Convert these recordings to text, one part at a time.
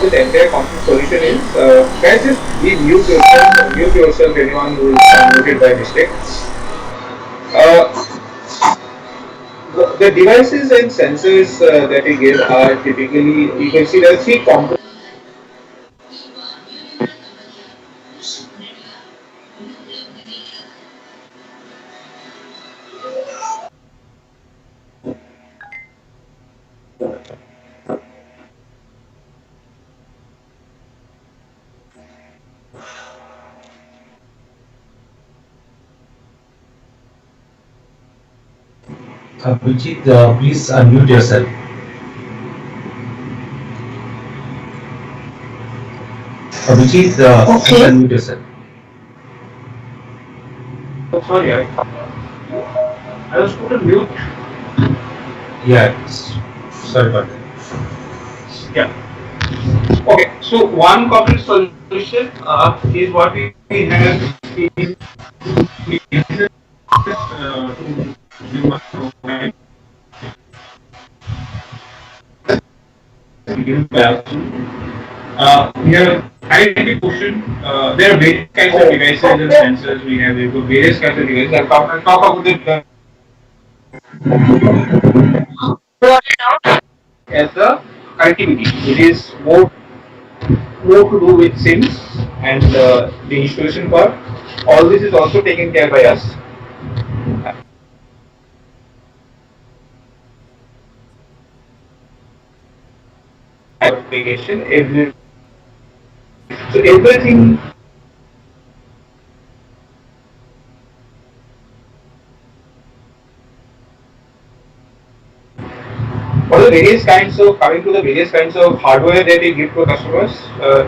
This entire conflict solution is, guys, just be mute yourself, anyone who is muted by mistake. Uh, the devices and sensors that we give are typically, you can see there are three components. Abhijit, please unmute yourself. Abhijit, please Okay. unmute yourself. Sorry, I was put on mute. Yeah, sorry about that. Yeah. Okay, so one conflict solution is what we have in we have identity quotient. There are various kinds of devices and sensors. We have various kinds of devices. I'll talk about the as the connectivity. It is more to do with SIMs and the installation part. All this is also taken care by us. Application, so everything. What are the various kinds of, coming to the various kinds of hardware that we give to our customers?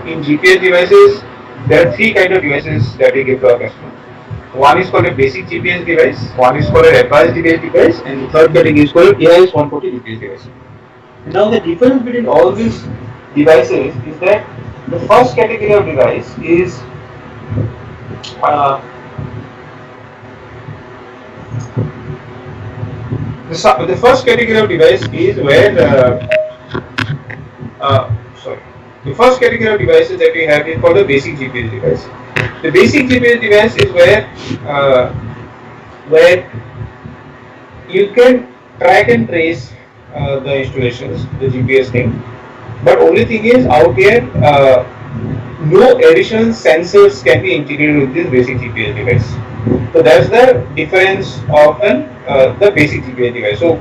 In GPS devices, there are three kinds of devices that we give to our customer. One is called a basic GPS device, one is called an advanced GPS device, and the third category is called AIS 140 GPS device. Now the difference between all these devices is that the first category of device is the first category of device is where the first category of devices that we have is called a basic GPS device. The basic GPS device is where you can track and trace the installations, the GPS thing. But only thing is out here, no additional sensors can be integrated with this basic GPS device. So that's the difference of the basic GPS device. So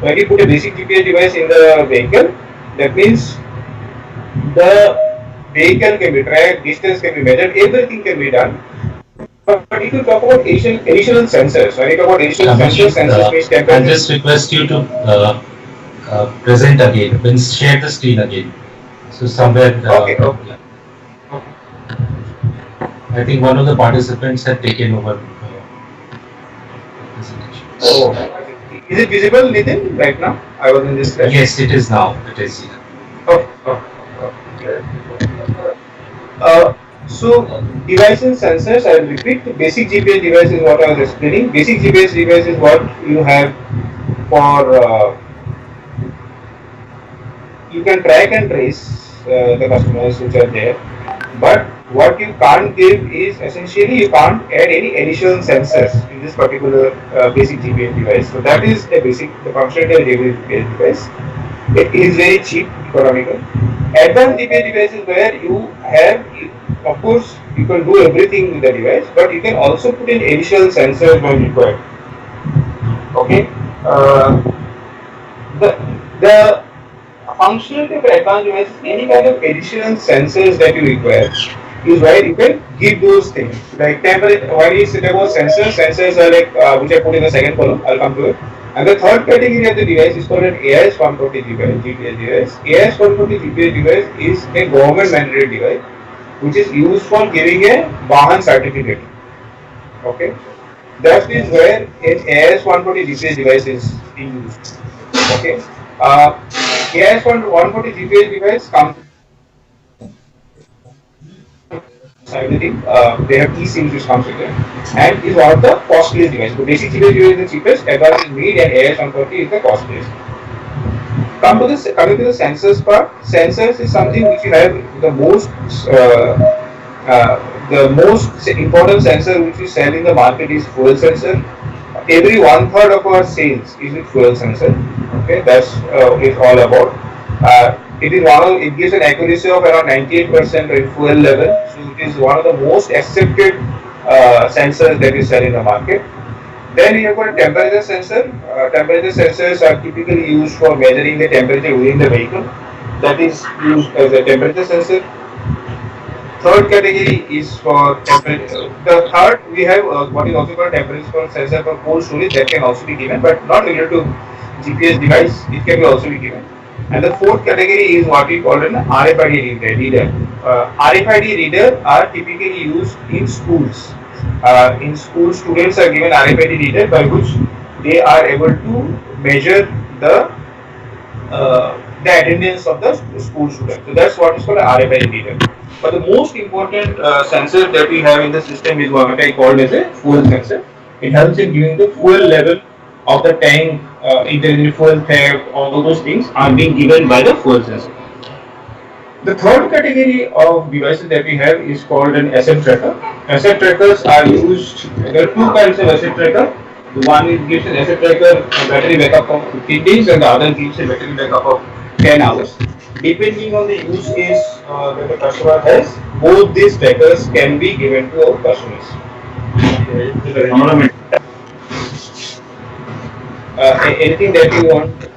when you put a basic GPS device in the vehicle, that means the vehicle can be tracked, distance can be measured, everything can be done. But if you talk about additional sensors, when you talk about additional sensors means I just request you to present again, when share the screen again. So somewhere, Okay, okay. yeah, I think one of the participants had taken over presentation. Oh, is it visible, Nitin, right now? I was in this session. Yes, it is now. It is. Oh, oh, okay. So device and sensors, I will repeat, basic GPS device is what I was explaining. Basic GPS device is what you have for, you can track and trace the customers which are there. But what you can't give is essentially you can't add any additional sensors in this particular basic GPS device. So that is a basic, the functionality of GPS device. It is very cheap, economical. Advanced GPS device is where you have, of course, you can do everything with the device, but you can also put in additional sensors when required. Okay. The functionality of advanced devices, any kind of additional sensors that you require is where you can give those things. Like temperature, when we say about sensors, sensors are like which I put in the second column. I'll come to it. And the third category of the device is called an AIS 140 GPS device. AIS 140 GPS device is a government mandated device which is used for giving a Vahan certificate. Okay, that is where an AIS 140 GPS device is being used. Okay, AIS 140 GPS device comes. They have eSIMs which comes with them, and is one of the costliest devices. The basic GPS device is the cheapest, advanced is mid, and AIS 140 is the costliest. Coming to the sensors part, sensors is something which you have the most important sensor which we sell in the market is fuel sensor. Every 1/3 of our sales is with fuel sensor. Okay, that's it's all about. It gives an accuracy of around 98% in fuel level. So it is one of the most accepted sensors that we sell in the market. Then we have got a temperature sensor. Temperature sensors are typically used for measuring the temperature within the vehicle. That is used as a temperature sensor. Third category is for temperature. The third we have what is also called temperature sensor for cold storage that can also be given, but not related to GPS device. It can also be given. And the fourth category is what we call an RFID reader. RFID reader are typically used in schools. In school, students are given RFID reader by which they are able to measure the attendance of the school student. So that's what is called an RFID reader. But the most important sensor that we have in the system is what I called as a fuel sensor. It helps in giving the fuel level of the tank, if there is any fuel theft, all those things are being given by the fuel sensor. The third category of devices that we have is called an asset tracker. Asset trackers are used, there are two kinds of asset tracker. The one gives an asset tracker a battery backup of 15 days and the other gives a battery backup of 10 hours. Depending on the use case that the customer has, both these trackers can be given to our customers. Anything that you want?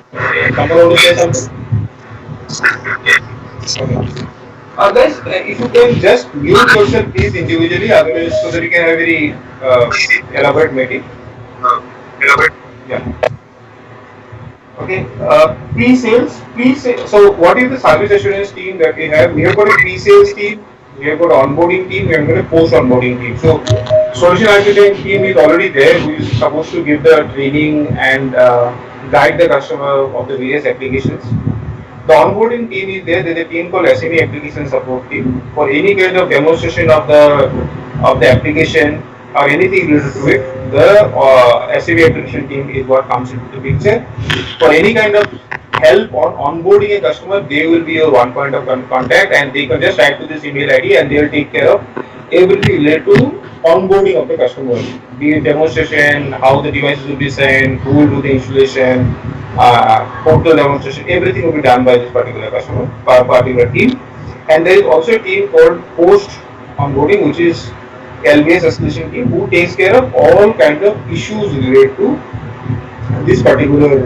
Someone want to say something? Okay. Guys, if you can just mute yourself please individually, otherwise so that you can have a very elaborate meeting. Yeah. Okay. Pre-sales. So what is the service assurance team that we have? We have got a pre-sales team. We have got an onboarding team. We have got a post-onboarding team. So solution architect team is already there, who is supposed to give the training and guide the customer of the various applications. The onboarding team is there. There is a team called SME Application Support Team. For any kind of demonstration of the application or anything related to it, the SME Application team is what comes into the picture. For any kind of help on onboarding a customer, they will be your one point of contact, and they can just write to this email ID and they will take care of everything related to onboarding of the customer, be it demonstration, how the devices will be sent, who will do the installation, portal demonstration, everything will be done by this particular customer, particular team. And there is also a team called post onboarding, which is LBS escalation team, who takes care of all kinds of issues related to this particular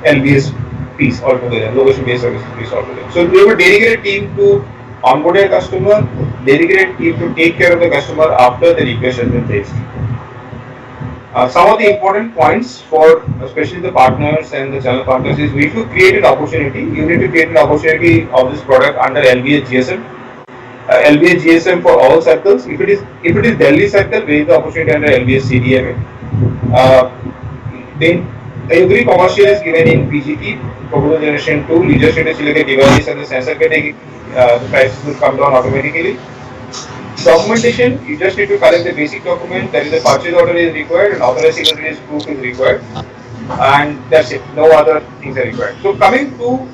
LBS piece altogether, location based services piece altogether. So we have a dedicated team to onboard a customer, dedicated team to take care of the customer after the request has been raised. Some of the important points for especially the partners and the channel partners is if you create an opportunity, you need to create an opportunity of this product under LBS GSM. LBS GSM for all circles. If it is Delhi circle, raise the opportunity under LBS CDMA. Then every commercial is given in PGT, proposal generation 2, leisure status related device and the sensor category, the prices will come down automatically. Documentation, you just need to collect the basic document, there is a purchase order is required and authorized signatories proof is required, and that's it, no other things are required. So coming to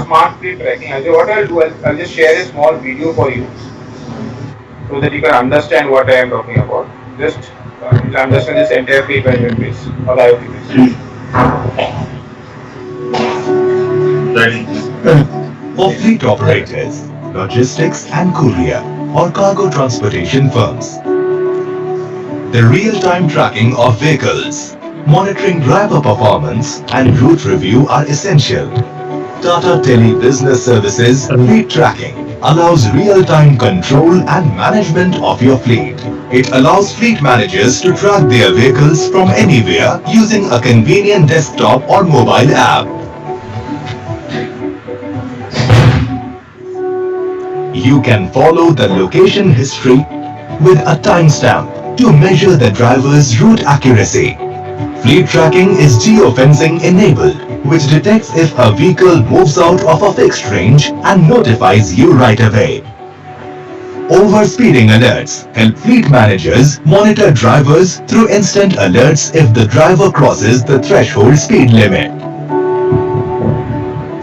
smart fleet tracking, what I'll do, I'll just share a small video for you so that you can understand what I am talking about. Just you'll understand this entire fleet management piece or the IoT piece. For fleet operators, logistics and courier or cargo transportation firms. The real-time tracking of vehicles, monitoring driver performance and route review are essential. Tata Tele Business Services Fleet Tracking allows real-time control and management of your fleet. It allows fleet managers to track their vehicles from anywhere using a convenient desktop or mobile app. You can follow the location history with a timestamp to measure the driver's route accuracy. Fleet tracking is geofencing enabled, which detects if a vehicle moves out of a fixed range and notifies you right away. Overspeeding alerts help fleet managers monitor drivers through instant alerts if the driver crosses the threshold speed limit.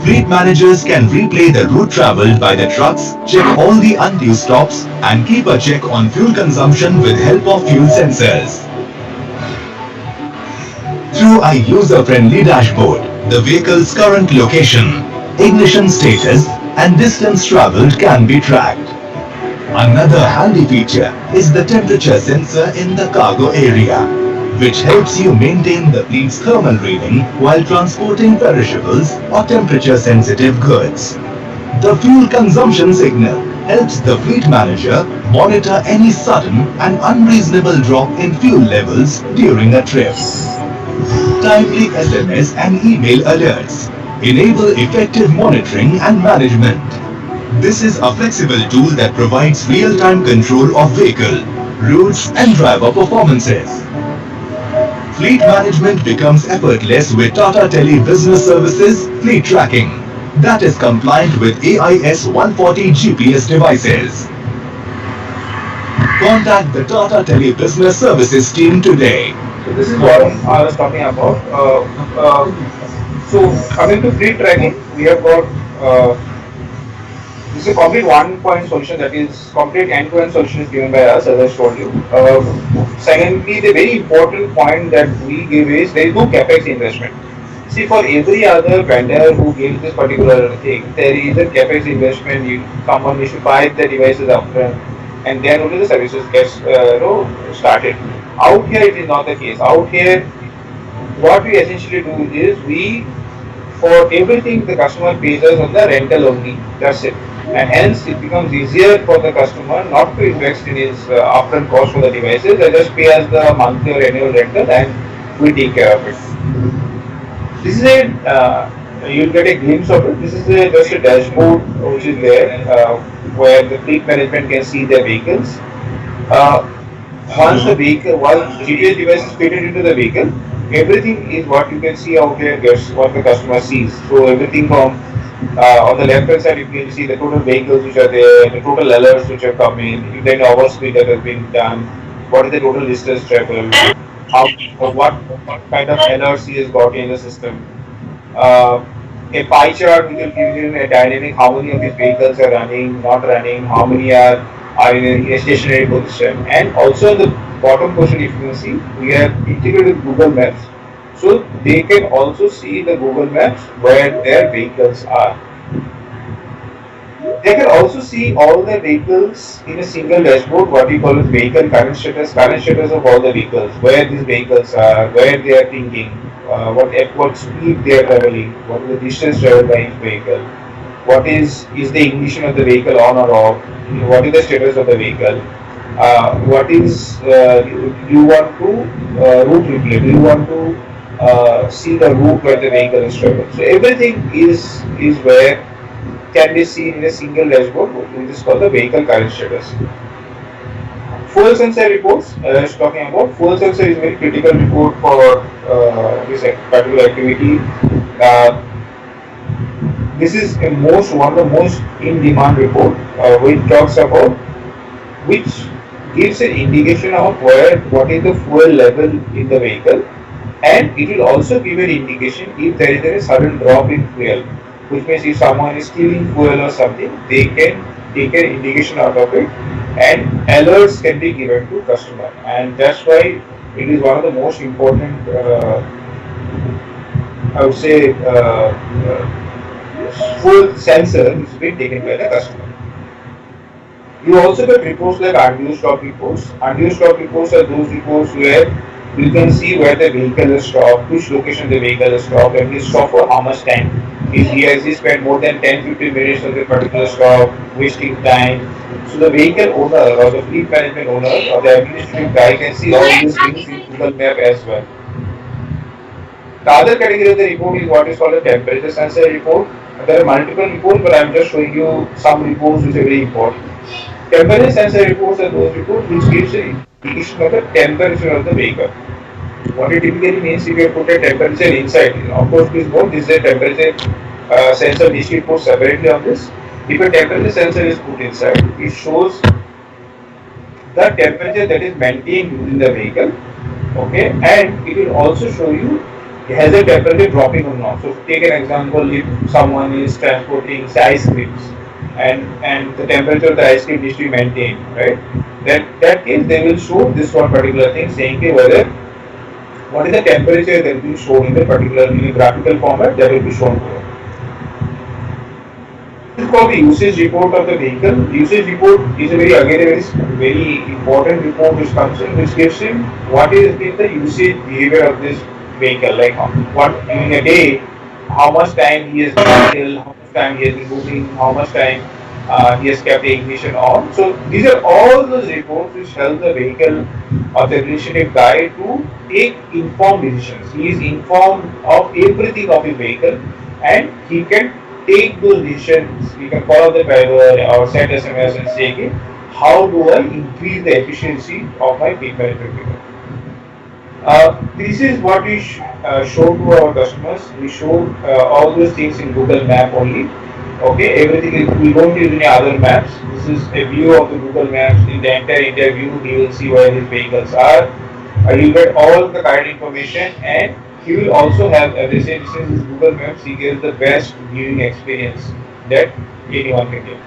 Fleet managers can replay the route traveled by the trucks, check all the undue stops, and keep a check on fuel consumption with help of fuel sensors. Through a user-friendly dashboard, the vehicle's current location, ignition status, and distance traveled can be tracked. Another handy feature is the temperature sensor in the cargo area, which helps you maintain the fleet's thermal reading while transporting perishables or temperature-sensitive goods. The fuel consumption signal helps the fleet manager monitor any sudden and unreasonable drop in fuel levels during a trip. Timely SMS and email alerts enable effective monitoring and management. This is a flexible tool that provides real-time control of vehicle, routes, and driver performances. Fleet management becomes effortless with Tata Tele Business Services Fleet Tracking that is compliant with AIS 140 GPS devices. Contact the Tata Tele Business Services team today. So this is what I was talking about. So coming to fleet tracking, we have got this is a complete one-point solution, that is complete end-to-end solution is given by us, as I told you. Secondly, the very important point that we give is there is no capex investment. See, for every other vendor who gives this particular thing, there is a capex investment. Someone needs to buy the devices upfront, and then only the services gets started. Out here, it is not the case. Out here, what we essentially do is for everything the customer pays us on the rental only. That's it. And hence it becomes easier for the customer not to invest in his upfront cost for the devices. They just pay us the monthly or annual rental and we take care of it. This is you'll get a glimpse of it. This is just a dashboard which is there where the fleet management can see their vehicles. Once GPS device is fitted into the vehicle, everything is what you can see out here, what the customer sees. So everything from on the left hand side, you can see the total vehicles which are there, the total alerts which have come in, then overspeed that has been done, what is the total distance traveled, what kind of alerts he has got in the system. A pie chart which will give you a dynamic how many of these vehicles are running, not running, how many are in a stationary position, and also in the bottom portion, if you can see, we have integrated with Google Maps. So they can also see the Google Maps where their vehicles are. They can also see all the vehicles in a single dashboard, what we call as vehicle current status of all the vehicles, where these vehicles are, where they are thinking, at what speed they are traveling, what is the distance traveled by each vehicle, what is the ignition of the vehicle on or off, what is the status of the vehicle, what is you want to route replay, do you want to see the route where the vehicle is traveling. So everything is where can be seen in a single dashboard, which is called the vehicle current status. Fuel sensor reports, I was talking about, fuel sensor is a very critical report for this particular activity. Uh, this is a one of the most in demand report, which talks about, which gives an indication of what is the fuel level in the vehicle, and it will also give an indication if there is a sudden drop in fuel, which means if someone is stealing fuel or something, they can take an indication out of it, and alerts can be given to customer, and that's why it is one of the most important, I would say, full sensor which has been taken by the customer. You also get reports like unused stop reports. Unused stop reports are those reports where you can see where the vehicle is stopped, which location the vehicle is stopped, and is stopped for how much time. If he has spent more than 10-15 minutes on the particular stop, wasting time. So the vehicle owner or the fleet management owner or the administrative guy can see all these things in Google Map as well. The other category of the report is what is called a temperature sensor report. There are multiple reports, but I am just showing you some reports which are very important. Temperature sensor reports are those reports which gives an indication of the temperature of the vehicle. What it typically means, if you put a temperature inside, of course please note this is a temperature sensor which we put separately on this. If a temperature sensor is put inside, it shows the temperature that is maintained within the vehicle, okay, and it will also show you has the temperature dropping or not. So take an example, if someone is transporting ice creams and the temperature of the ice cream needs to be maintained, right? That case they will show this one particular thing saying whether what is the temperature that will be shown in the particular in a graphical format that will be shown here. This is called the usage report of the vehicle. Usage report is a very important report which comes in, which gives him what is the usage behavior of this vehicle, like what during a day, how much time he has been idle, how much time he has been moving, how much time he has kept the ignition on. So these are all those reports which help the vehicle or the administrative guy to take informed decisions. He is informed of everything of his vehicle and he can take those decisions. He can call the driver or send SMS and say, okay, how do I increase the efficiency of my fleet management vehicle? This is what we show to our customers. We show all those things in Google Map only. Okay, everything is, we don't use any other maps. This is a view of the Google Maps. In the entire India view, you will see where these vehicles are. You will get all the current information, and he will also have, as I said, since this Google Maps, he gives the best viewing experience that anyone can get.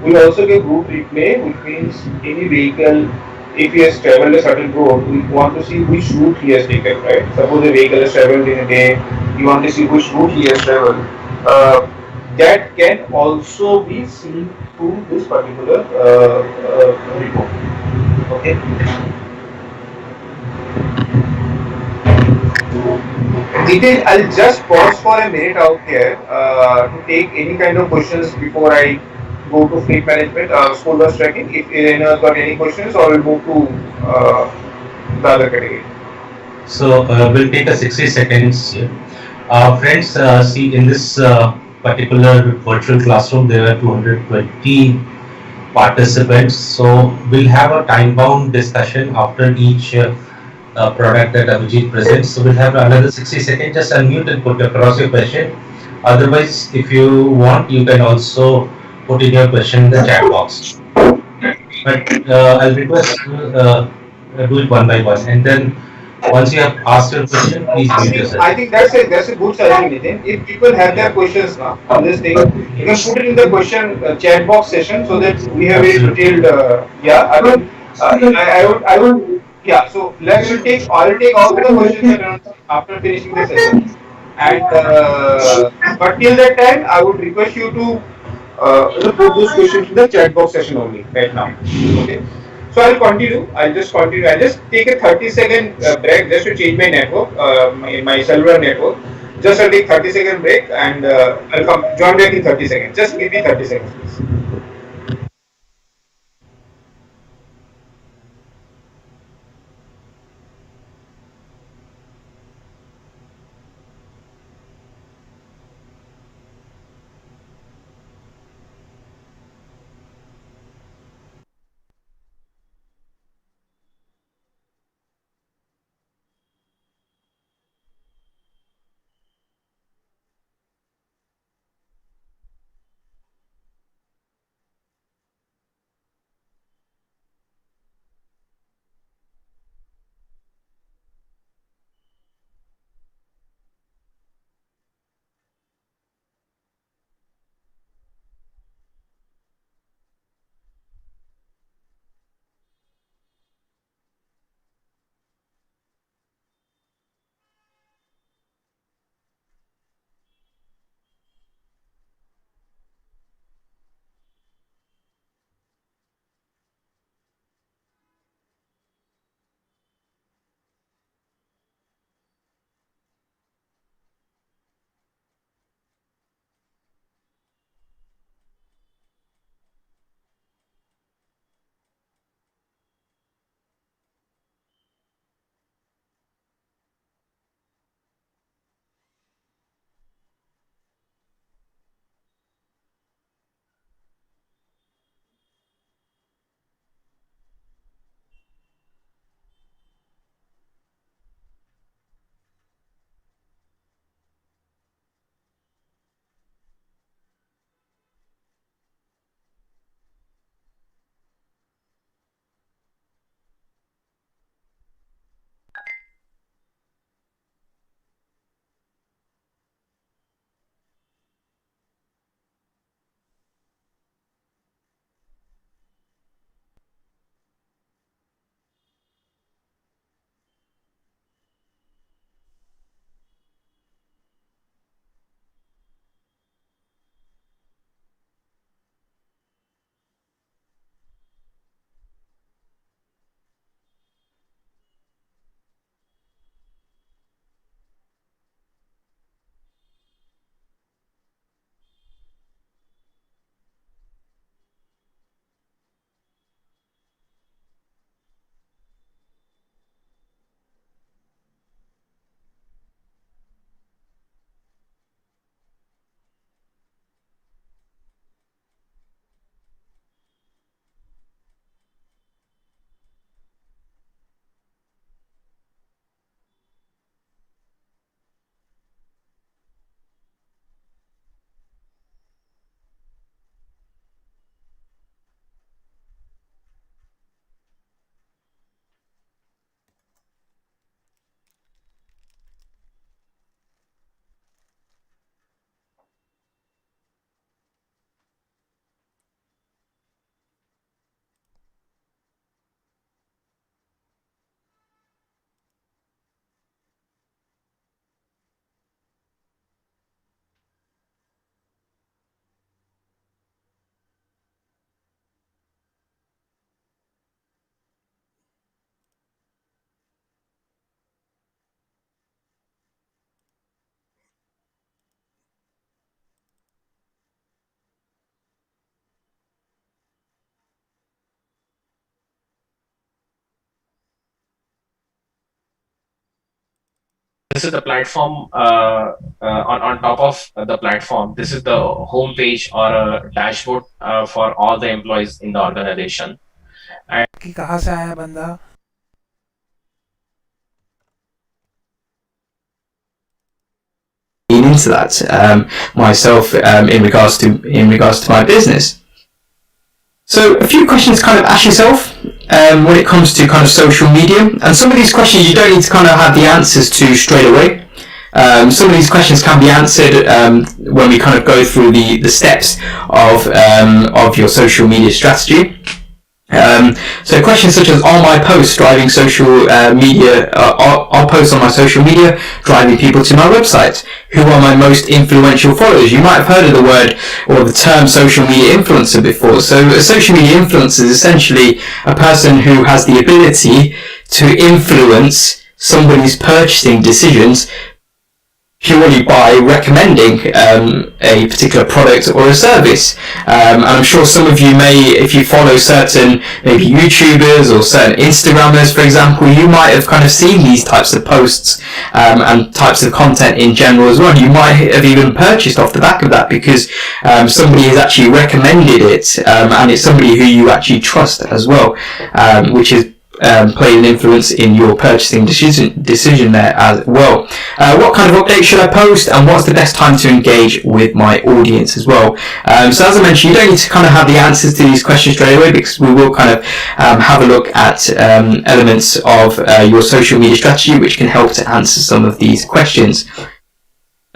We also give route replay, which means any vehicle, if he has traveled a certain road, we want to see which route he has taken, right? Suppose the vehicle has traveled in a day, you want to see which route he has traveled. That can also be seen through this particular report. Okay. Detail, I'll just pause for a minute out here to take any kind of questions before I go to fleet management, school bus tracking. If anyone has got any questions, or we'll move to the other category. So we'll take a 60 seconds here. Friends, see in this particular virtual classroom, there are 220 participants. So we'll have a time-bound discussion after each product that Abhijit presents. So we'll have another 60 seconds. Just unmute and put across your question. Otherwise, if you want, you can also put in your question in the chat box. But I'll request do it one by one, and then once you have asked your question, please mute yourself. I think that's a good suggestion, Nitin. If people have their questions now on this thing, you can put it in the question chat box session so that we have a detailed. Yeah, I would. Yeah, so I'll take all the questions after finishing the session. And but till that time, I would request you to put those questions in the chat box session only right now. Okay. So I'll continue. I'll just take a 30-second break just to change my network, my cellular network. Just I'll take 30-second break and I'll come join back in 30 seconds. Just give me 30 seconds, please. This is the platform. On top of the platform, this is the home page or a dashboard for all the employees in the organization. कि कहाँ से आया बंदा. Into that myself in regards to my business. So a few questions kind of ask yourself when it comes to kind of social media, and some of these questions you don't need to kind of have the answers to straight away. Some of these questions can be answered when we kind of go through the steps of your social media strategy. So questions such as, are my posts driving social media, are posts on my social media driving people to my website? Who are my most influential followers? You might have heard of the word or the term social media influencer before. So a social media influencer is essentially a person who has the ability to influence somebody's purchasing decisions purely by recommending a particular product or a service. And I'm sure some of you may, if you follow certain maybe YouTubers or certain Instagrammers, for example, you might have kind of seen these types of posts and types of content in general as well. You might have even purchased off the back of that because somebody has actually recommended it, and it's somebody who you actually trust as well, which is play an influence in your purchasing decision there as well. What kind of updates should I post, and what's the best time to engage with my audience as well? So as I mentioned, you don't need to kind of have the answers to these questions straight away, because we will kind of have a look at elements of your social media strategy which can help to answer some of these questions.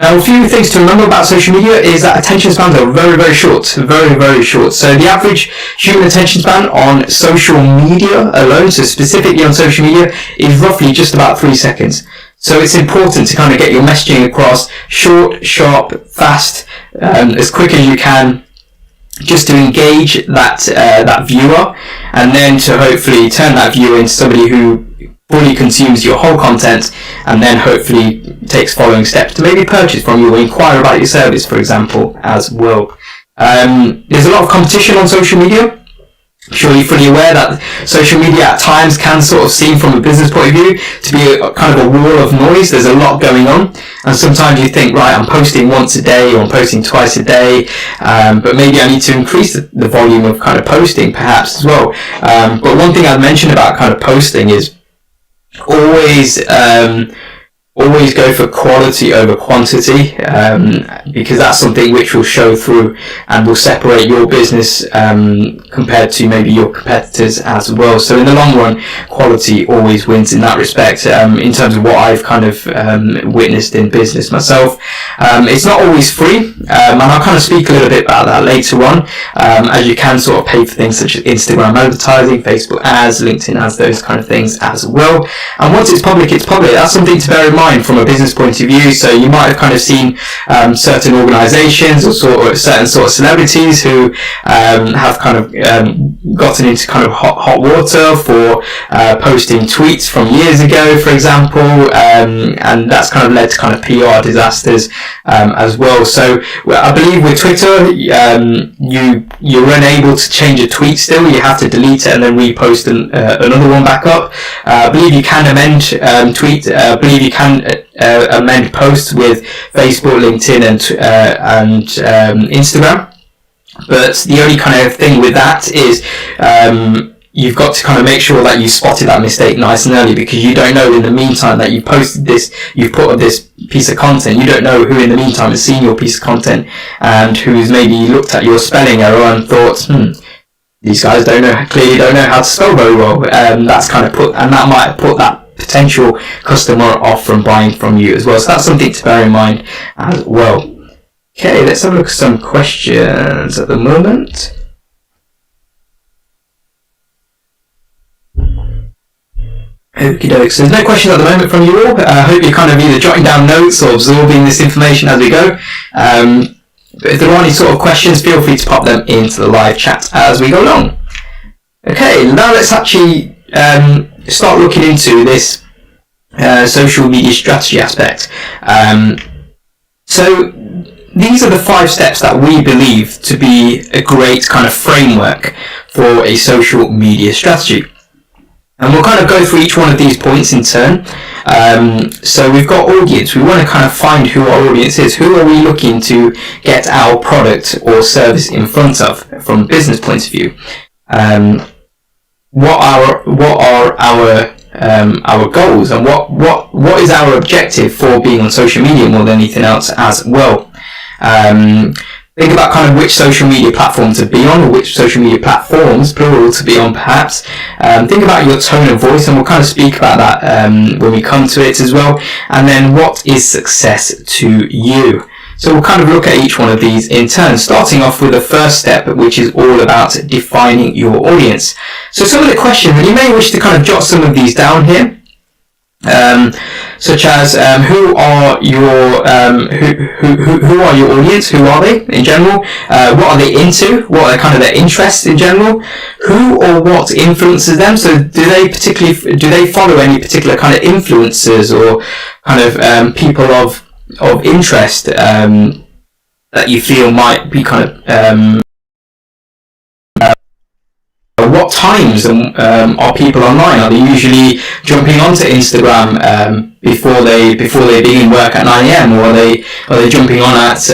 Now, a few things to remember about social media is that attention spans are very, very short. Very, very short. So the average human attention span on social media alone, so specifically on social media, is roughly just about 3 seconds. So it's important to kind of get your messaging across short, sharp, fast, as quick as you can, just to engage that viewer, and then to hopefully turn that viewer into somebody who fully consumes your whole content, and then hopefully takes following steps to maybe purchase from you or inquire about your service, for example, as well. There's a lot of competition on social media. I'm sure you're fully aware that social media at times can sort of seem, from a business point of view, to be a kind of a wall of noise. There's a lot going on, and sometimes you think, right, I'm posting once a day or I'm posting twice a day, but maybe I need to increase the volume of kind of posting perhaps as well. But one thing I'd mention about kind of posting is always go for quality over quantity, because that's something which will show through and will separate your business compared to maybe your competitors as well. So in the long run, quality always wins in that respect. In terms of what I've kind of witnessed in business myself, it's not always free, and I'll kind of speak a little bit about that later on, as you can sort of pay for things such as Instagram advertising, Facebook ads, LinkedIn ads, those kind of things as well. And once it's public, it's public. That's something to bear in mind from a business point of view. So you might have kind of seen certain organizations or certain sort of celebrities who have kind of gotten into kind of hot water for posting tweets from years ago, for example, and that's kind of led to kind of PR disasters as well. So I believe with Twitter, you're unable to change a tweet still. You have to delete it and then repost another one back up. I believe you can amend tweets. I believe you can amend posts with Facebook, LinkedIn, and Instagram. But the only kind of thing with that is you've got to kind of make sure that you spotted that mistake nice and early, because you don't know in the meantime that you posted this, you've put up this piece of content, you don't know who in the meantime has seen your piece of content and who's maybe looked at your spelling error and thought, these guys clearly don't know how to spell very well. That's kind of that might put that potential customer off from buying from you as well. So that's something to bear in mind as well. Okay, let's have a look at some questions at the moment. Okie doke. So there's no questions at the moment from you all. I hope you're kind of either jotting down notes or absorbing this information as we go. But if there are any sort of questions, feel free to pop them into the live chat as we go along. Okay, now let's actually start looking into this social media strategy aspect. So these are the 5 steps that we believe to be a great kind of framework for a social media strategy. And we'll kind of go through each one of these points in turn. So we've got audience. We want to kind of find who our audience is. Who are we looking to get our product or service in front of from a business point of view? What are our goals, and what is our objective for being on social media more than anything else as well? Think about kind of which social media platform to be on, or which social media platforms, plural, to be on perhaps. Think about your tone of voice, and we'll kind of speak about that when we come to it as well. And then what is success to you? So we'll kind of look at each one of these in turn, starting off with the first step, which is all about defining your audience. So some of the questions, and you may wish to kind of jot some of these down here. Such as who are your audience? Who are they in general? What are they into? What are kind of their interests in general? Who or what influences them? So do they follow any particular kind of influencers or kind of people of interest that you feel might be kind of what times are people online? Are they usually jumping onto Instagram before they begin work at 9 a.m. or are they jumping on at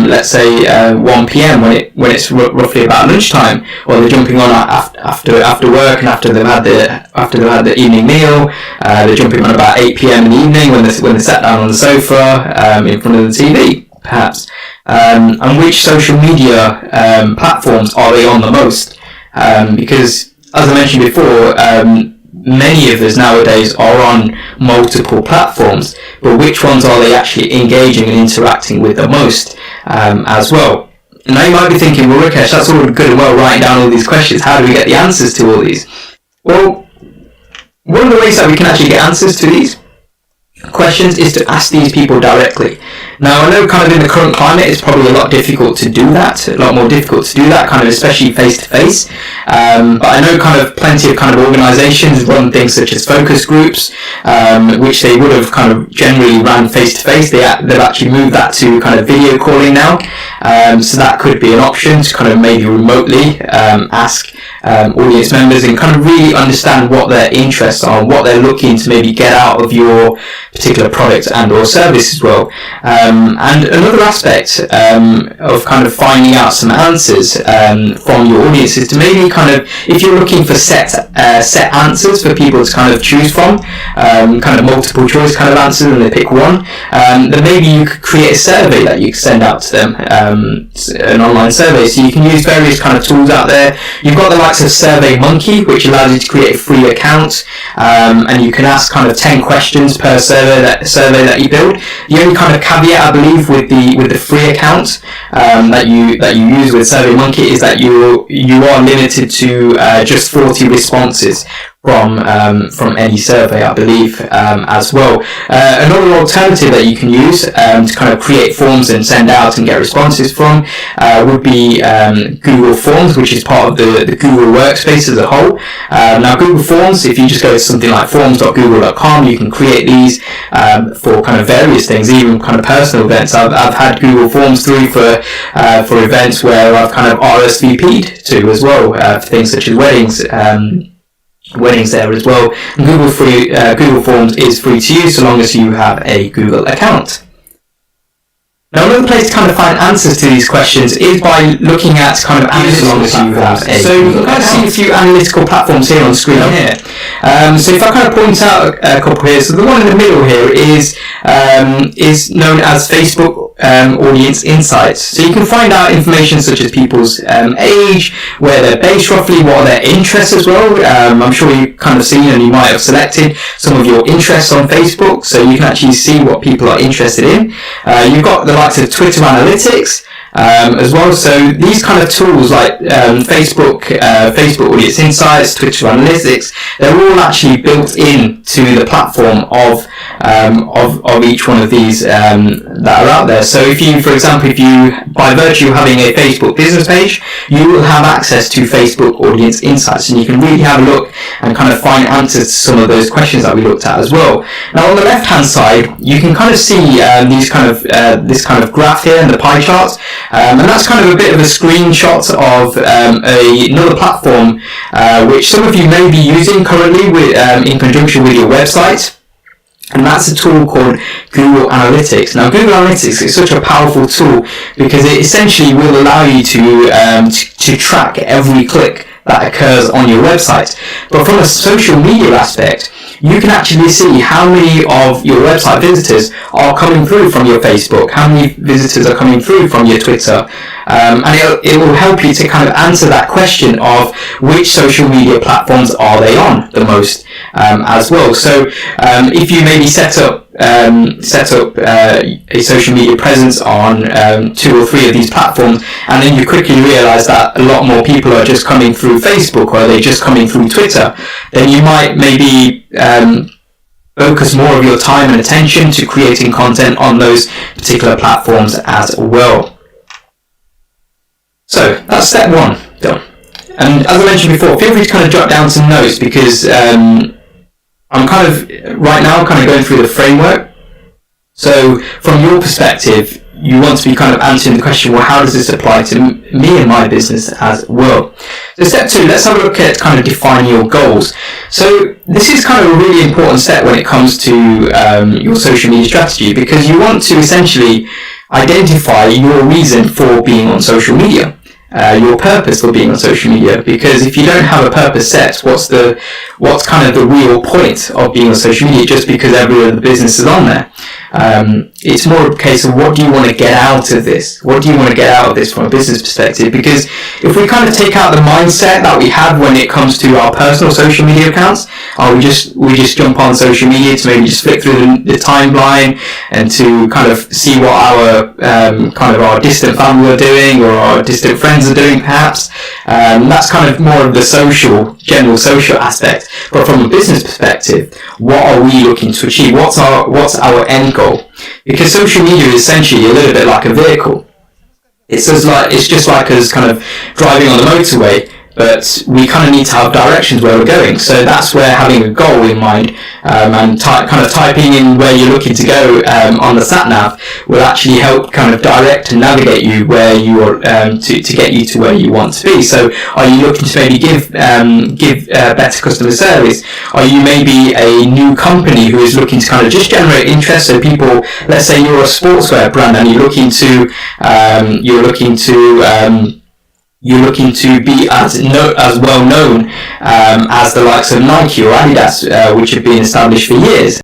let's say 1 p.m. when it's roughly about lunchtime, or are they jumping on after work and after they've had the evening meal? They're jumping on about 8 p.m. in the evening when they sat down on the sofa in front of the TV perhaps. And which social media platforms are they on the most? Because, as I mentioned before, many of us nowadays are on multiple platforms, but which ones are they actually engaging and interacting with the most as well? Now you might be thinking, well, Rakesh, that's all good and well writing down all these questions. How do we get the answers to all these? Well, one of the ways that we can actually get answers to these questions is to ask these people directly. Now, I know kind of in the current climate it's probably a lot difficult to do that, a lot more difficult to do that, kind of especially face to face. But I know kind of plenty of kind of organisations run things such as focus groups, which they would have kind of generally ran face to face. They've actually moved that to kind of video calling now. So that could be an option to kind of maybe remotely ask audience members and kind of really understand what their interests are, what they're looking to maybe get out of your particular product and or service as well. And another aspect of kind of finding out some answers from your audience is to maybe kind of, if you're looking for set answers for people to kind of choose from, kind of multiple choice kind of answers and they pick one, then maybe you could create a survey that you could send out to them, an online survey. So you can use various kind of tools out there. You've got the likes of SurveyMonkey, which allows you to create a free account, and you can ask kind of 10 questions per survey that you build. The only kind of caveat, I believe, with the free account that you use with SurveyMonkey is that you are limited to just 40 responses from any survey, I believe, as well. Another alternative that you can use to kind of create forms and send out and get responses from would be Google Forms, which is part of the Google Workspace as a whole. Now, Google Forms, if you just go to something like forms.google.com, you can create these for kind of various things, even kind of personal events. I've had Google Forms through for events where I've kind of RSVP'd to as well, for things such as weddings there as well. And Google Forms is free to use so long as you have a Google account. Now, another place to kind of find answers to these questions is by looking at kind of analytical platforms. So you can kind of see a few analytical platforms here on screen here. So if I kind of point out a couple here, so the one in the middle here is known as Facebook Audience Insights. So you can find out information such as people's age, where they're based roughly, what are their interests as well. I'm sure you've kind of seen and you might have selected some of your interests on Facebook, so you can actually see what people are interested in. You've got the likes of Twitter Analytics as well. So these kind of tools like Facebook Audience Insights, Twitter Analytics, they're all actually built into the platform of of each one of these that are out there. So if you, for example, if you, by virtue of having a Facebook business page, you will have access to Facebook Audience Insights, and you can really have a look and kind of find answers to some of those questions that we looked at as well. Now on the left hand side, you can kind of see this kind of graph here and the pie charts, and that's kind of a bit of a screenshot of another platform which some of you may be using currently with, in conjunction with your website. And that's a tool called Google Analytics. Now, Google Analytics is such a powerful tool because it essentially will allow you to track every click that occurs on your website. But from a social media aspect, you can actually see how many of your website visitors are coming through from your Facebook, how many visitors are coming through from your Twitter, and it will help you to kind of answer that question of which social media platforms are they on the most as well. So if you maybe set up a social media presence on 2 or 3 of these platforms, and then you quickly realize that a lot more people are just coming through Facebook, or they're just coming through Twitter, then you might maybe focus more of your time and attention to creating content on those particular platforms as well. So that's step 1 done. And as I mentioned before, feel free to kind of jot down some notes, because I'm kind of right now kind of going through the framework. So from your perspective, you want to be kind of answering the question, well, how does this apply to me and my business as well? So step 2, let's have a look at kind of defining your goals. So this is kind of a really important step when it comes to your social media strategy, because you want to essentially identify your reason for being on social media. Your purpose for being on social media, because if you don't have a purpose set, what's kind of the real point of being on social media just because every other business is on there? It's more a case of, what do you want to get out of this? What do you want to get out of this from a business perspective? Because if we kind of take out the mindset that we have when it comes to our personal social media accounts, we just jump on social media to maybe just flick through the timeline and to kind of see what our kind of our distant family are doing, or our distant friends are doing perhaps. That's kind of more of the general social aspect. But from a business perspective, what are we looking to achieve? What's our end goal? Because social media is essentially a little bit like a vehicle. It's just like us kind of driving on the motorway, but we kind of need to have directions where we're going. So that's where having a goal in mind and kind of typing in where you're looking to go on the sat nav will actually help kind of direct and navigate you where you are to get you to where you want to be. So are you looking to maybe give better customer service? Are you maybe a new company who is looking to kind of just generate interest? So people, let's say you're a sportswear brand and you're looking to be as well known as the likes of Nike or Adidas, which have been established for years.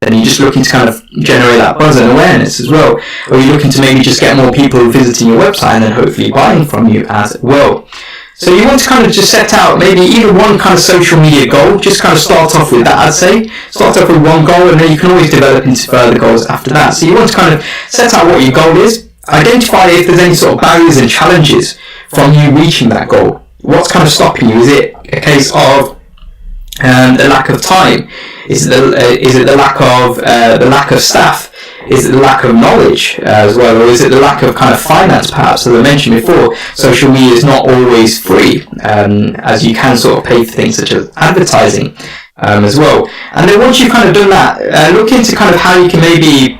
And you're just looking to kind of generate that buzz and awareness as well. Or you're looking to maybe just get more people visiting your website and then hopefully buying from you as well. So you want to kind of just set out maybe either one kind of social media goal, just kind of start off with that, I'd say. Start off with one goal, and then you can always develop into further goals after that. So you want to kind of set out what your goal is. Identify if there's any sort of barriers and challenges from you reaching that goal. What's kind of stopping you? Is it a case of the lack of time? Is it the lack of staff? Is it the lack of knowledge as well, or is it the lack of kind of finance perhaps? As I mentioned before, social media is not always free, as you can sort of pay for things such as advertising as well. And then once you've kind of done that, look into kind of how you can maybe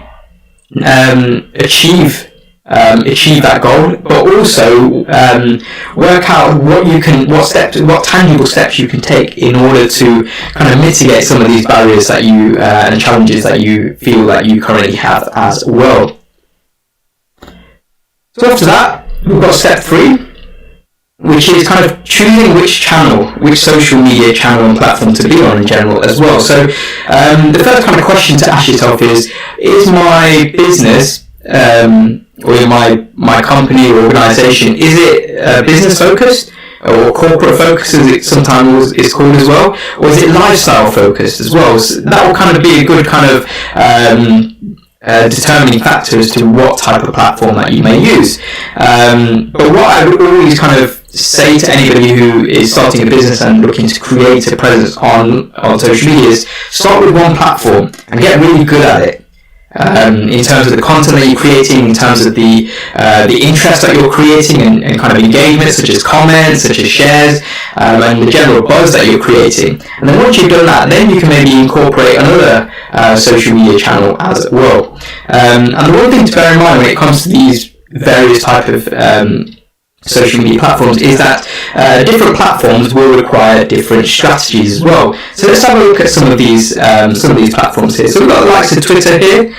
achieve that goal, but also work out what tangible steps you can take in order to kind of mitigate some of these barriers that you and challenges that you feel that you currently have as well. So after that, we've got step 3, which is kind of choosing which social media channel and platform to be on in general as well. So the first kind of question to ask yourself is my business or my company or organisation, is it business focused or corporate focused, as it sometimes is called as well, or is it lifestyle focused as well? So that will kind of be a good kind of determining factor as to what type of platform that you may use. But what I would always kind of say to anybody who is starting a business and looking to create a presence on social media is start with one platform and get really good at it. In terms of the content that you're creating, in terms of the interest that you're creating and kind of engagement, such as comments, such as shares, and the general buzz that you're creating. And then once you've done that, then you can maybe incorporate another social media channel as well. And the one thing to bear in mind when it comes to these various type of social media platforms is that different platforms will require different strategies as well. So let's have a look at some of these platforms here. So we've got the likes of Twitter here.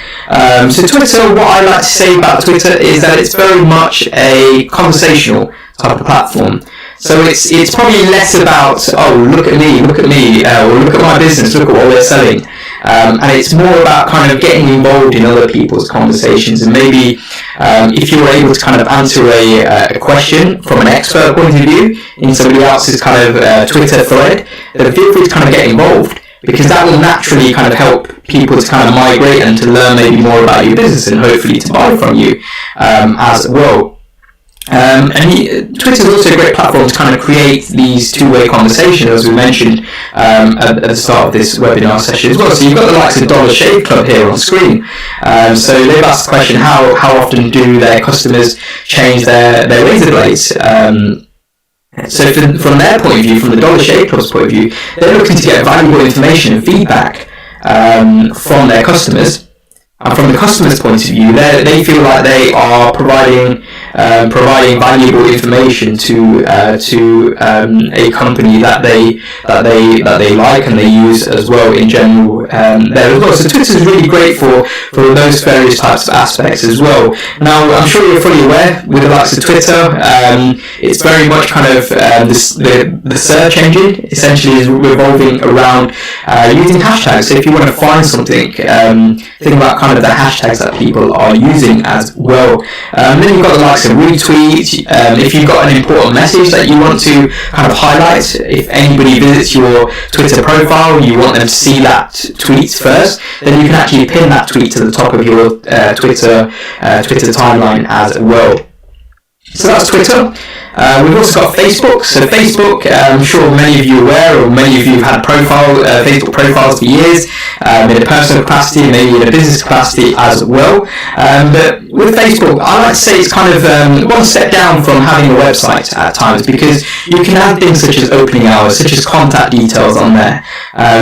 So Twitter, what I like to say about Twitter is that it's very much a conversational type of platform. So it's probably less about, oh, look at me, or look at my business, look at what we're selling. And it's more about kind of getting involved in other people's conversations, and maybe if you were able to kind of answer a question from an expert point of view in somebody else's kind of Twitter thread, then feel free to kind of get involved, because that will naturally kind of help people to kind of migrate and to learn maybe more about your business and hopefully to buy from you as well. Twitter is also a great platform to kind of create these two-way conversations, as we mentioned at the start of this webinar session as well. So you've got the likes of Dollar Shave Club here on screen. So they've asked the question, how often do their customers change their razor blades? So from their point of view, from the Dollar Shave Club's point of view, they're looking to get valuable information and feedback from their customers. And from the customer's point of view, they feel like they are providing valuable information to a company that they like and they use as well in general there as well. So Twitter is really great for those various types of aspects as well. Now, I'm sure you're fully aware with the likes of Twitter, it's very much kind of the search engine essentially is revolving around using hashtags. So if you want to find something, think about kind of the hashtags that people are using as well. Then you've got the likes of retweet. If you've got an important message that you want to kind of highlight, if anybody visits your Twitter profile, you want them to see that tweet first, then you can actually pin that tweet to the top of your Twitter timeline as well. So that's Twitter. We've also got Facebook. So Facebook, I'm sure many of you are aware, or many of you have had Facebook profiles for years, in a personal capacity, maybe in a business capacity as well. But with Facebook, I like to say it's kind of one step down from having a website at times, because you can add things such as opening hours, such as contact details on there.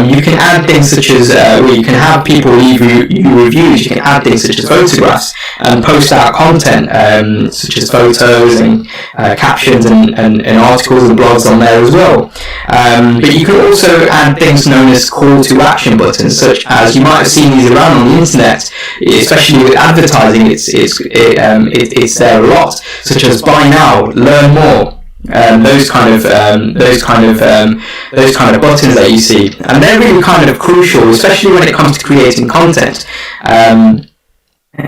You can add things such as where you can have people leave you reviews. You can add things such as photographs and post out content such as photos and captions and articles and blogs on there as well. But you can also add things known as call to action buttons, such as you might have seen these around on the internet, especially with advertising. It's there a lot, such as buy now, learn more. Those kind of buttons that you see, and they're really kind of crucial, especially when it comes to creating content.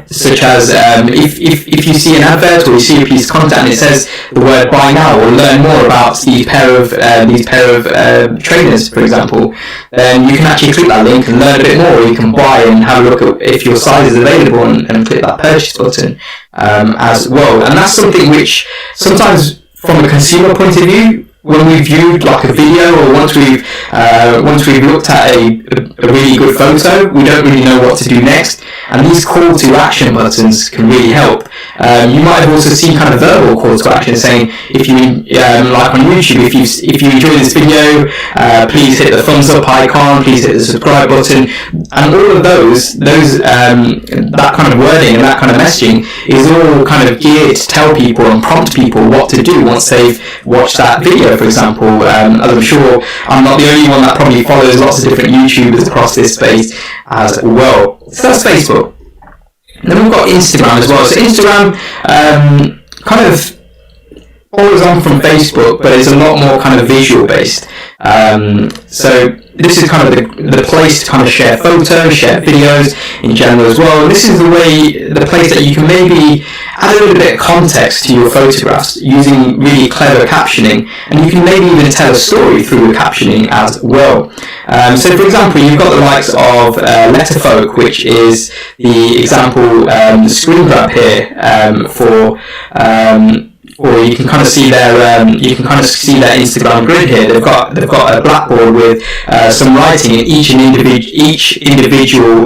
Such as if you see an advert or you see a piece of content and it says the word buy now or learn more about these pair of trainers, for example, then you can actually click that link and learn a bit more, or you can buy and have a look at if your size is available and click that purchase button as well. And that's something which sometimes from a consumer point of view, when we've viewed like a video, or once we've looked at a really good photo, we don't really know what to do next, and these call to action buttons can really help. You might have also seen kind of verbal call to action saying, if you like on YouTube, if you enjoy this video, please hit the thumbs up icon, please hit the subscribe button, and all of those that kind of wording and that kind of messaging is all kind of geared to tell people and prompt people what to do once they've watched that video. For example, as I'm sure I'm not the only one that probably follows lots of different YouTubers across this space as well. So that's Facebook. And then we've got Instagram as well. So Instagram kind of follows on from Facebook, but it's a lot more kind of visual based. So this is kind of the place to kind of share photos, share videos in general as well. And this is the place that you can maybe add a little bit of context to your photographs using really clever captioning, and you can maybe even tell a story through the captioning as well. So for example, you've got the likes of Letterfolk, which is the example screen grab here for or you can kind of see their Instagram grid here. They've got a blackboard with some writing in each individual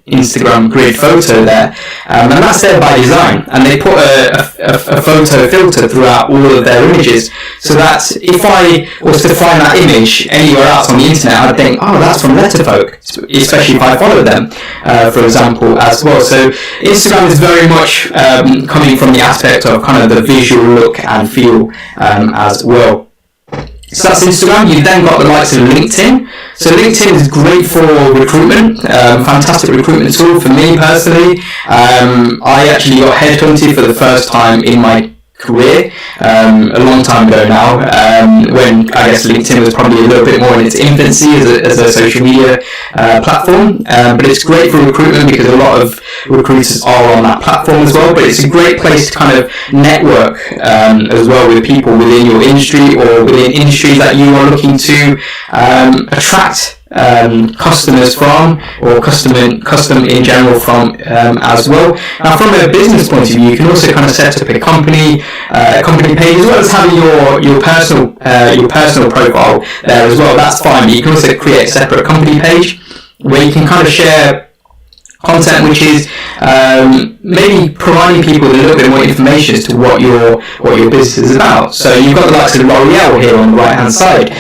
Instagram grid photo there, and that's there by design. And they put a photo filter throughout all of their images, so that if I was to find that image anywhere else on the internet, I'd think, oh, that's from Letterfolk, especially if I follow them, for example, as well. So Instagram is very much coming from the aspect of kind of the visual look and feel as well. So that's Instagram. You've then got the likes of LinkedIn. So LinkedIn is great for recruitment, fantastic recruitment tool for me personally. I actually got headhunted for the first time in my career a long time ago now, when I guess LinkedIn was probably a little bit more in its infancy as a social media platform, but it's great for recruitment because a lot of recruiters are on that platform as well. But it's a great place to kind of network as well with people within your industry or within industries that you are looking to attract customers from, or custom in general from as well. Now, from a business point of view, you can also kind of set up a company page, as well as having your personal profile there as well. That's fine, but you can also create a separate company page where you can kind of share content which is maybe providing people with a little bit more information as to what your business is about. So you've got the likes of L'Oreal here on the right hand side.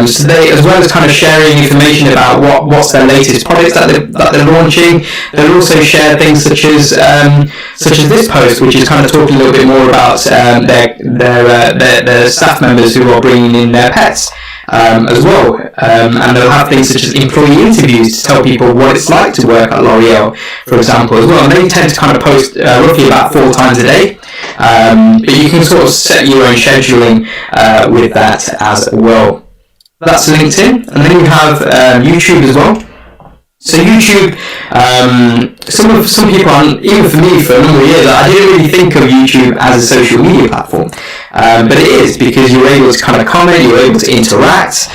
So they, as well as kind of sharing information about what's their latest products that they're launching, they'll also share things such as this post, which is kind of talking a little bit more about their staff members who are bringing in their pets. As well, and they'll have things such as employee interviews to tell people what it's like to work at L'Oreal, for example, as well. And they tend to kind of post roughly about 4 times a day, but you can sort of set your own scheduling with that as well. That's LinkedIn, and then you have YouTube as well. So YouTube, some people, even for me, for a number of years, I didn't really think of YouTube as a social media platform, but it is, because you're able to kind of comment, you're able to interact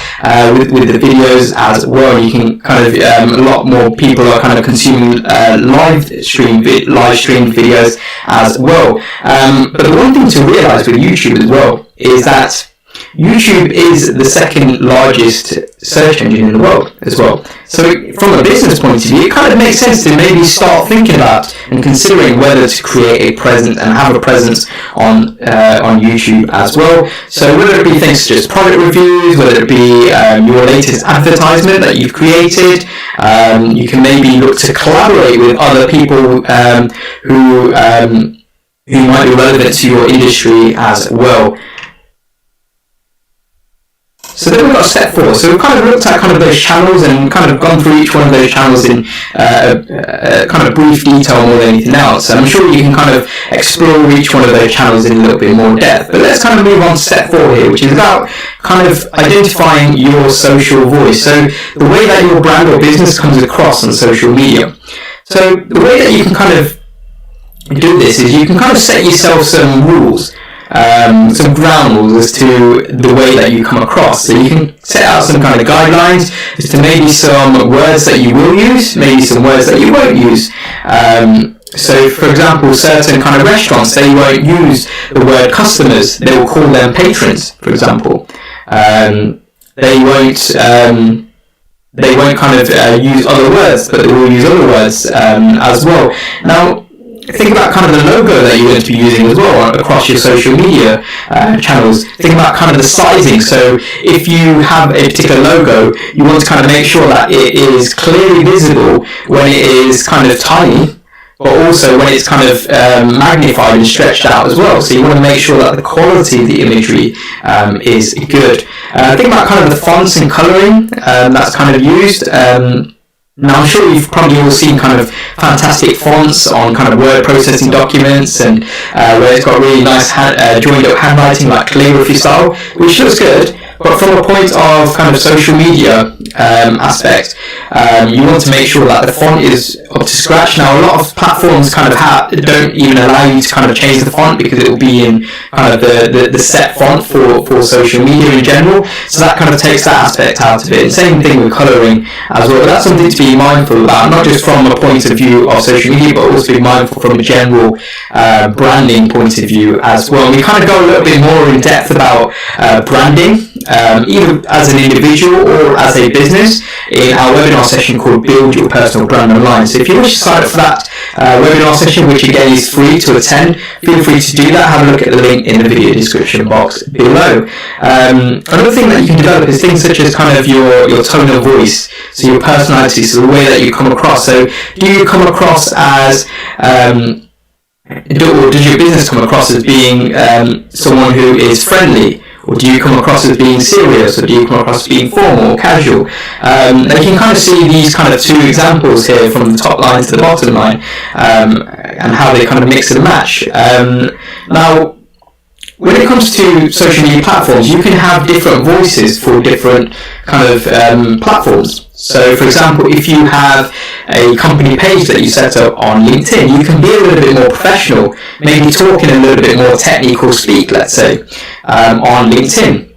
with the videos as well. You can kind of a lot more people are kind of consuming live stream videos as well. But the one thing to realise with YouTube as well is that YouTube is the second largest search engine in the world as well. So from a business point of view, it kind of makes sense to maybe start thinking about and considering whether to create a presence and have a presence on YouTube as well. So whether it be things such as product reviews, whether it be your latest advertisement that you've created, you can maybe look to collaborate with other people who might be relevant to your industry as well. So then we've got step 4. So we've kind of looked at kind of those channels and kind of gone through each one of those channels in kind of brief detail more than anything else. And I'm sure you can kind of explore each one of those channels in a little bit more depth. But let's kind of move on to step 4 here, which is about kind of identifying your social voice. So the way that your brand or business comes across on social media. So the way that you can kind of do this is you can kind of set yourself some rules. Some ground rules as to the way that you come across. So you can set out some kind of guidelines as to maybe some words that you will use, maybe some words that you won't use. So for example, certain kind of restaurants, they won't use the word customers, they will call them patrons, for example. They won't kind of use other words, but they will use other words as well. Now, think about kind of the logo that you're going to be using as well across your social media channels. Think about kind of the sizing. So if you have a particular logo, you want to kind of make sure that it is clearly visible when it is kind of tiny, but also when it's kind of magnified and stretched out as well. So you want to make sure that the quality of the imagery is good. Think about kind of the fonts and colouring that's kind of used. Now I'm sure you've probably all seen kind of fantastic fonts on kind of word processing documents, and where it's got really nice joined up handwriting like calligraphy style, which looks good, But from a point of kind of social media aspect, you want to make sure that the font is up to scratch. Now, a lot of platforms kind of don't even allow you to kind of change the font because it will be in kind of the set font for social media in general. So that kind of takes that aspect out of it. And same thing with colouring as well. But that's something to be mindful about, not just from a point of view of social media, but also be mindful from a general branding point of view as well. And we kind of go a little bit more in depth about branding, either as an individual or as a business, in our webinar session called Build Your Personal Brand Online. So if you wish to sign up for that webinar session, which again is free to attend, feel free to do that. Have a look at the link in the video description box below. Another thing that you can develop is things such as kind of your tone of voice, so your personality, so the way that you come across. So do you come across as or does your business come across as being someone who is friendly? Or do you come across as being serious, or do you come across as being formal or casual? Now you can kind of see these kind of two examples here from the top line to the bottom line, and how they kind of mix and match. Now, when it comes to social media platforms, you can have different voices for different kind of platforms. So, for example, if you have a company page that you set up on LinkedIn, you can be a little bit more professional, maybe talking a little bit more technical speak, let's say, on LinkedIn,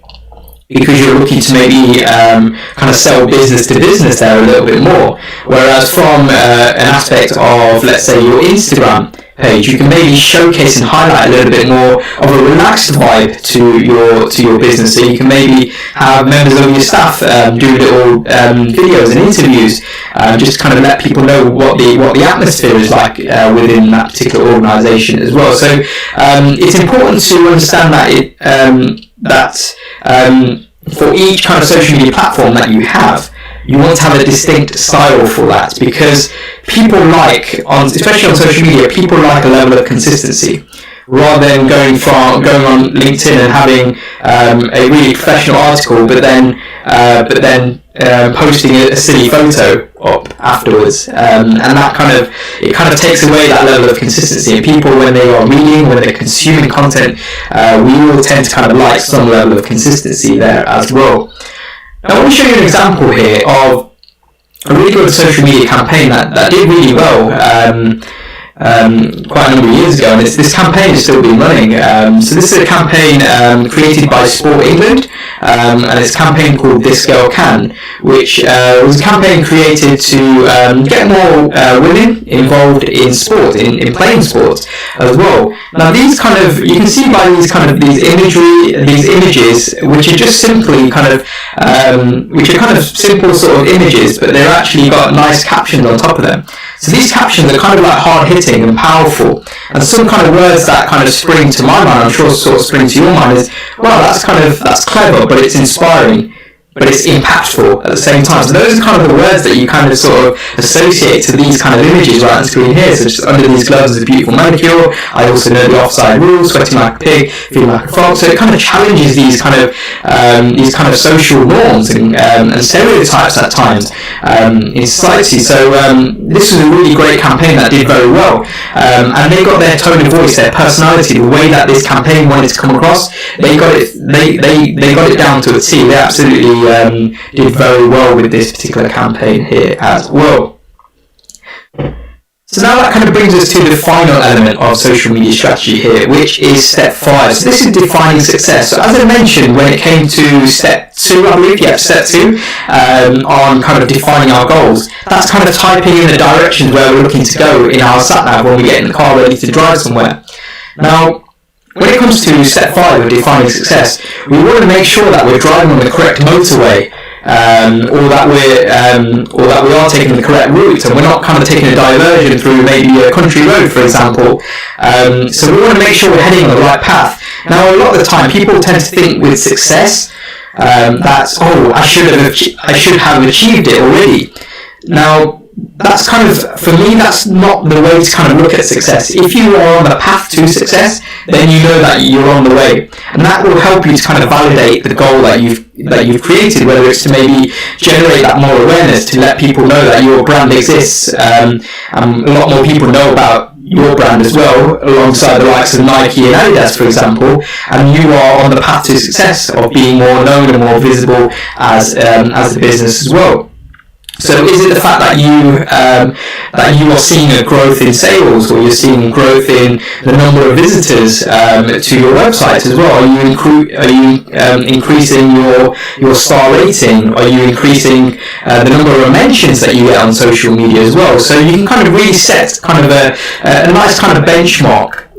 because you're looking to maybe kind of sell business to business there a little bit more. Whereas from an aspect of, let's say, your Instagram page, you can maybe showcase and highlight a little bit more of a relaxed vibe to your business. So you can maybe have members of your staff do little videos and interviews, just to kind of let people know what the atmosphere is like within that particular organisation as well. So it's important to understand that for each kind of social media platform that you have, you want to have a distinct style for that, because people especially on social media, people like a level of consistency. Rather than going on LinkedIn and having a really professional article, but then posting a silly photo up afterwards, and that kind of takes away that level of consistency. And people, when they are reading, when they're consuming content, we all tend to kind of like some level of consistency there as well. Now, I want to show you an example here of a really good social media campaign that did really well quite a number of years ago, and this campaign has still been running. So this is a campaign created by Sport England, and it's a campaign called This Girl Can, which was a campaign created to get more women involved in sport, in playing sports as well. Now these you can see by these images, which are just simply which are kind of simple sort of images, but they're actually got nice captions on top of them. So these captions are kind of like hard-hitting and powerful, and some kind of words that kind of spring to my mind, I'm sure sort of spring to your mind, is, wow, that's clever, but it's inspiring, but it's impactful at the same time. So those are kind of the words that you kind of sort of associate to these kind of images right on the screen here. So just under these gloves is a beautiful manicure. I also know the offside rules, sweating like a pig, feeling like a frog. So it kind of challenges these kind of social norms and stereotypes at times in society. So this was a really great campaign that did very well, and they got their tone of voice, their personality, the way that this campaign wanted to come across. They got it down to a T. They absolutely did very well with this particular campaign here as well. So now that kind of brings us to the final element of social media strategy here, which is step 5. So this is defining success. So as I mentioned, when it came to step 2, I believe, step 2, on kind of defining our goals, that's kind of typing in the directions where we're looking to go in our sat nav when we get in the car ready to drive somewhere. Now, when it comes to step 5 of defining success, we want to make sure that we're driving on the correct motorway, or that we are taking the correct route, and we're not kind of taking a diversion through maybe a country road, for example. So we want to make sure we're heading on the right path. Now, a lot of the time, people tend to think with success that, I should have achieved it already. Now, that's kind of, for me, that's not the way to kind of look at success. If you are on the path to success, then you know that you're on the way, and that will help you to kind of validate the goal that you've created, whether it's to maybe generate that more awareness, to let people know that your brand exists, and a lot more people know about your brand as well, alongside the likes of Nike and Adidas, for example, and you are on the path to success of being more known and more visible as a business as well. So is it the fact that you are seeing a growth in sales, or you're seeing growth in the number of visitors to your website as well? Are you increasing your star rating? Are you increasing the number of mentions that you get on social media as well? So you can kind of really set kind of a nice kind of benchmark